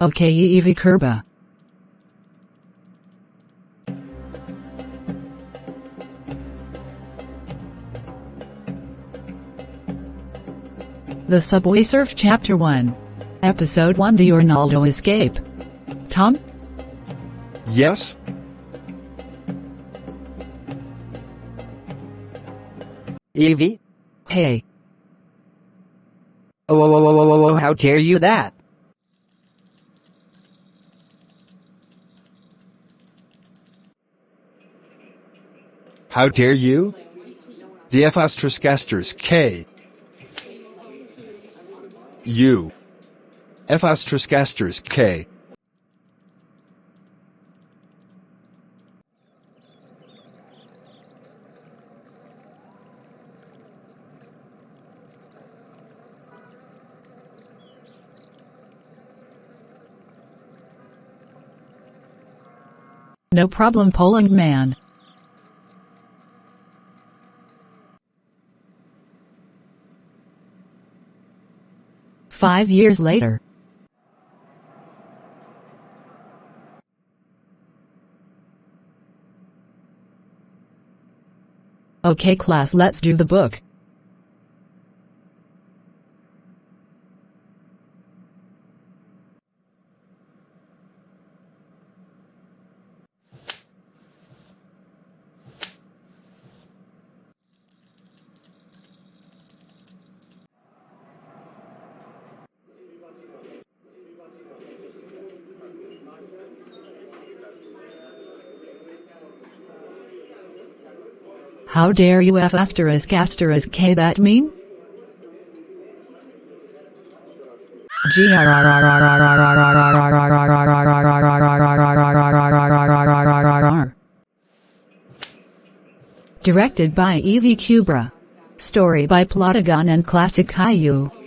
Okay, Eeevee kubra. The Subway Surf Chapter 1. Episode 1, The Orlnaldo Escape. Tom? Yes? Eeevee? Hey. Oh, how dare you that? How dare you? The F***gasters K. You. F***gasters K. No problem, Poland man. Five years later. Okay class, let's do the book. How dare you F***K that mean? Directed by Eeevee kubra. Story by Plotagon and Classic Caillou.